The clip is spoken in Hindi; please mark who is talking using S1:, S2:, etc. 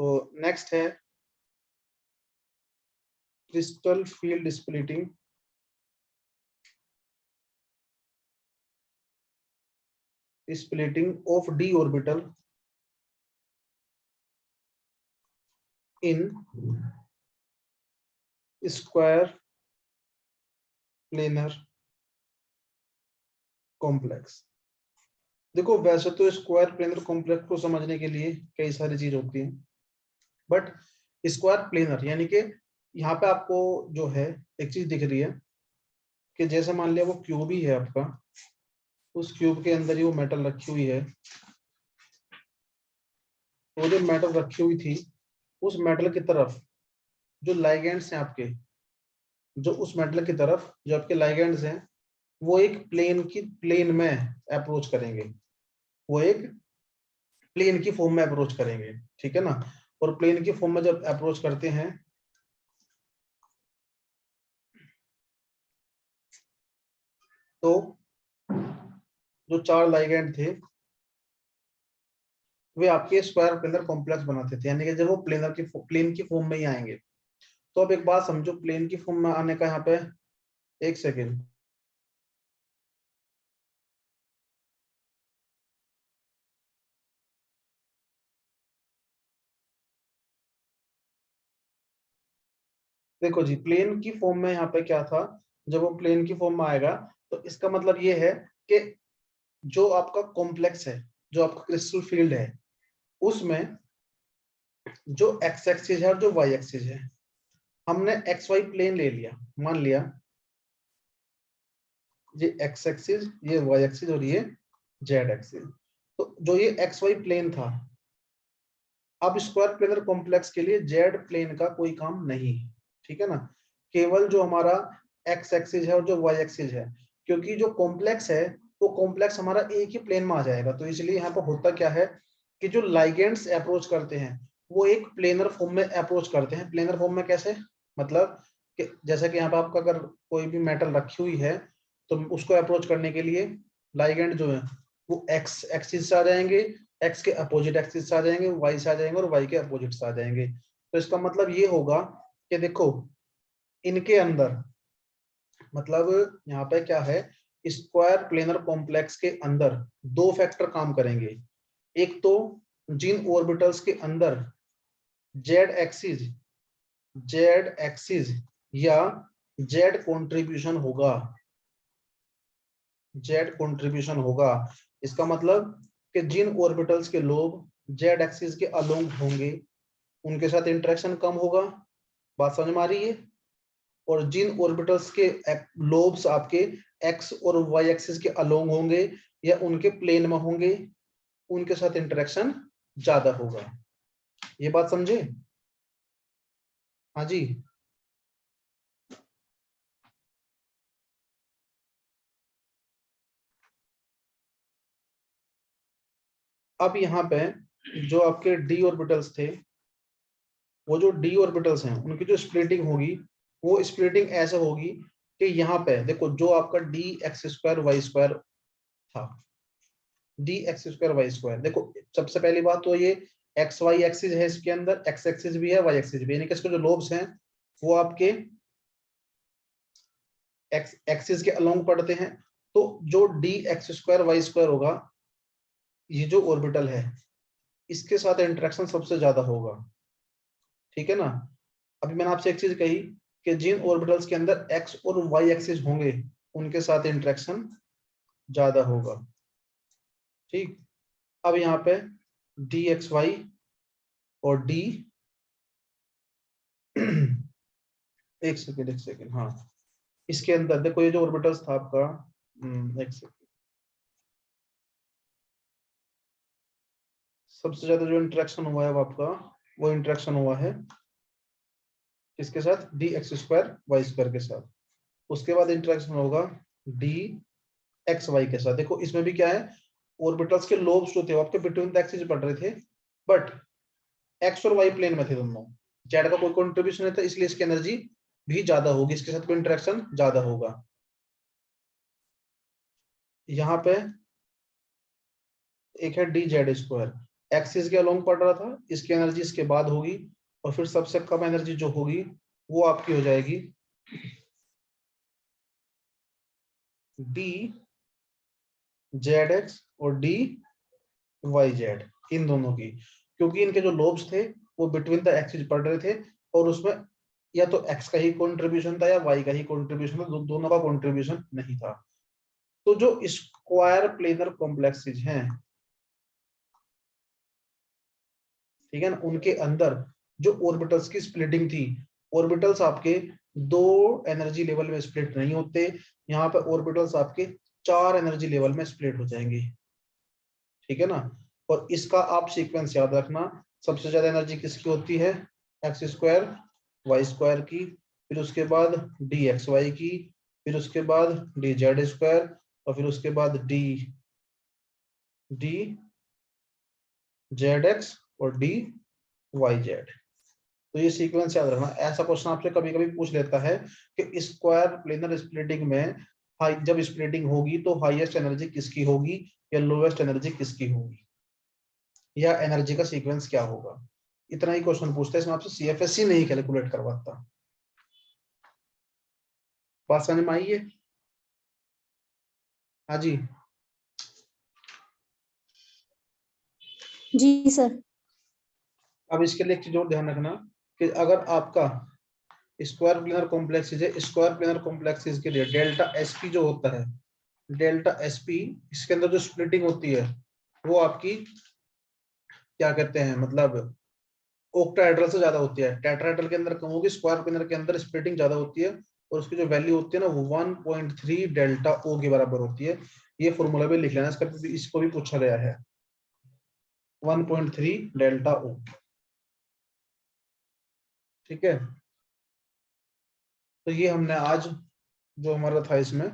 S1: तो नेक्स्ट है crystal field splitting. Splitting of D orbital in square planar complex. देखो वैसे तो स्क्वायर प्लेनर कॉम्प्लेक्स को समझने के लिए कई सारी चीज होती हैं, बट स्क्वायर प्लेनर यानी कि यहाँ पे आपको जो है एक चीज दिख रही है कि जैसे मान लिया वो क्यूब ही है आपका, उस क्यूब के अंदर ही वो मेटल रखी हुई है। वो जो मेटल रखी हुई थी उस मेटल की तरफ जो लाइगेंड्स हैं आपके, जो उस मेटल की तरफ जो आपके लाइगेंड्स हैं वो एक प्लेन में अप्रोच करेंगे, वो एक प्लेन की फॉर्म में अप्रोच करेंगे, ठीक है ना। और प्लेन की फॉर्म में जब अप्रोच करते हैं तो जो 4 लाइगेंड थे वे आपके स्क्वायर प्लेनर कॉम्प्लेक्स बनाते थे, यानी कि जब वो प्लेन की फॉर्म में ही आएंगे। तो अब एक बात समझो, प्लेन की फॉर्म में आने का यहाँ पे एक सेकेंड, देखो जी प्लेन की फॉर्म में यहाँ पे क्या था, जब वो प्लेन की फॉर्म में आएगा तो इसका मतलब ये है कि जो आपका कॉम्प्लेक्स है, जो आपका क्रिस्टल फील्ड है, उसमें जो एक्स एक्सिस है और जो वाई एक्सिस है, हमने एक्स वाई प्लेन ले लिया, मान लिया ये एक्स एक्सिस, ये वाई एक्सिस और ये जेड एक्सिस। तो जो ये एक्स वाई प्लेन था, अब स्क्वायर प्लेनर कॉम्प्लेक्स के लिए जेड प्लेन का कोई काम नहीं, ठीक है ना। केवल जो हमारा एक्स एक्सिस है और जो वाई एक्सिस है, क्योंकि जो कॉम्प्लेक्स है वो कॉम्प्लेक्स हमारा एक ही प्लेन में आ जाएगा, तो इसलिए यहाँ पर होता क्या है कि जो लाइगेंड्स अप्रोच करते हैं वो एक प्लेनर फॉर्म में अप्रोच करते हैं। प्लेनर फॉर्म में कैसे, मतलब कि जैसे कि यहाँ पर आपका अगर कोई भी मेटल रखी हुई है तो उसको अप्रोच करने के लिए लाइगेंड जो है वो एक्स एक्सिस से आ जाएंगे, एक्स के अपोजिट एक्सिस से आ जाएंगे, वाई से आ जाएंगे और वाई के अपोजिट से आ जाएंगे। तो इसका मतलब ये होगा कि देखो इनके अंदर, मतलब यहाँ पे क्या है, स्क्वायर प्लेनर कॉम्प्लेक्स के अंदर 2 फैक्टर काम करेंगे। एक तो जिन ऑर्बिटल्स के अंदर जेड एक्सिस या जेड कंट्रीब्यूशन होगा, इसका मतलब कि जिन ऑर्बिटल्स के लोब जेड एक्सिस के अलोंग होंगे उनके साथ इंटरेक्शन कम होगा, बात समझ में आ रही है। और जिन ऑर्बिटल्स के लोब्स आपके एक्स और वाई एक्सिस के अलोंग होंगे या उनके प्लेन में होंगे उनके साथ इंटरेक्शन ज्यादा होगा। ये बात समझे? हाँ जी। अब यहाँ पे जो आपके डी ऑर्बिटल्स थे, वो जो डी ऑर्बिटल्स हैं उनकी जो स्प्लिटिंग होगी वो स्प्लिटिंग ऐसे होगी कि यहाँ पे देखो जो आपका d x square Y square था, d x square Y square, देखो सबसे पहली बात तो ये एक्स वाई एक्सिस है, इसके अंदर एक्स एक्सिस भी है वाई एक्सिस भी, यानी कि इसके जो लोब्स हैं वो आपके एक्स एक्सिस के अलोंग पड़ते हैं। तो जो D x square Y square होगा, ये जो ऑर्बिटल है इसके साथ इंटरेक्शन सबसे ज्यादा होगा, ठीक है ना। अभी मैंने आपसे एक चीज कही कि जिन ऑर्बिटल्स के अंदर एक्स और वाई एक्सिस होंगे उनके साथ इंटरेक्शन ज्यादा होगा, ठीक। अब यहाँ पे डी एक्स वाई और डी एक सेकेंड हाँ, इसके अंदर देखो ये जो ऑर्बिटल्स था आपका, एक सेकेंड, सबसे ज्यादा जो इंटरेक्शन हुआ है वो आपका वो इंटरेक्शन हुआ है किसके साथ, D x square Y square के साथ। उसके बाद इंटरेक्शन होगा डी एक्स वाई के साथ। देखो इसमें भी क्या है, ऑर्बिटल्स के लोब्स जो थे वो आपके बिटवीन द एक्सिस पड़ रहे थे, बट एक्स और वाई प्लेन में थे दोनों, जेड का कोई कंट्रीब्यूशन नहीं था, इसलिए इसकी एनर्जी भी ज्यादा होगी, इसके साथ कोई इंटरेक्शन ज्यादा होगा। यहाँ पे एक है डी जेड स्क्वायर, एक्सिस के अलोंग पड़ रहा था, इसकी एनर्जी इसके बाद होगी, और फिर सबसे कम एनर्जी जो होगी वो आपकी हो जाएगी डी जेड एक्स और डी वाई जेड, इन दोनों की, क्योंकि इनके जो लोब्स थे वो बिटवीन द एक्सिस पड़ रहे थे, और उसमें या तो एक्स का ही कंट्रीब्यूशन था या वाई का ही कंट्रीब्यूशन था, दोनों का कंट्रीब्यूशन नहीं था। तो जो स्क्वायर प्लेनर कॉम्प्लेक्सेस हैं, ठीक है ना, उनके अंदर जो ऑर्बिटल्स की स्प्लिटिंग थी, ऑर्बिटल्स आपके 2 एनर्जी लेवल में स्प्लिट नहीं होते, यहाँ पे ऑर्बिटल्स आपके 4 एनर्जी लेवल में स्प्लिट हो जाएंगे, ठीक है ना। और इसका आप सीक्वेंस याद रखना, सबसे ज्यादा एनर्जी किसकी होती है, एक्स स्क्वायर वाई स्क्वायर की, फिर उसके बाद डी एक्स वाई की, फिर उसके बाद डी जेड स्क्वायर, और फिर उसके बाद डी जेड एक्स और डी वाई जेड। तो ये सीक्वेंस याद रखना। ऐसा क्वेश्चन आपसे कभी कभी पूछ लेता है कि स्क्वायर प्लेनर स्प्लिटिंग में जब स्प्लिटिंग होगी तो हाईएस्ट एनर्जी किसकी होगी या लोवेस्ट एनर्जी किसकी होगी, या एनर्जी का सीक्वेंस क्या होगा। इतना ही क्वेश्चन पूछते हैं, इसमें आपसे सीएफएससी नहीं कैलकुलेट करवाता। बात समझ में आई है? हाँ जी
S2: जी सर।
S1: अब इसके लिए एक चीज और ध्यान रखना कि अगर आपका स्क्वायर प्लेनर कॉम्प्लेक्सेस है, स्क्वायर प्लेनर कॉम्प्लेक्सेस के लिए डेल्टा एसपी जो होता है, डेल्टा एसपी, इसके अंदर जो स्प्लिटिंग होती है वो आपकी क्या कहते हैं, मतलब ऑक्टाहेड्रल से ज्यादा होती है, टेट्राहेड्रल के अंदर कम होगी, स्क्वायर प्लेनर के अंदर स्प्लिटिंग ज्यादा होती है, और उसकी जो वैल्यू होती है ना वो 1.3 डेल्टा ओ के बराबर होती है। ये फॉर्मूला भी लिख लेना, इसको भी पूछा गया है, 1.3 डेल्टा ओ, ठीक है। तो ये हमने आज जो हमारा था इसमें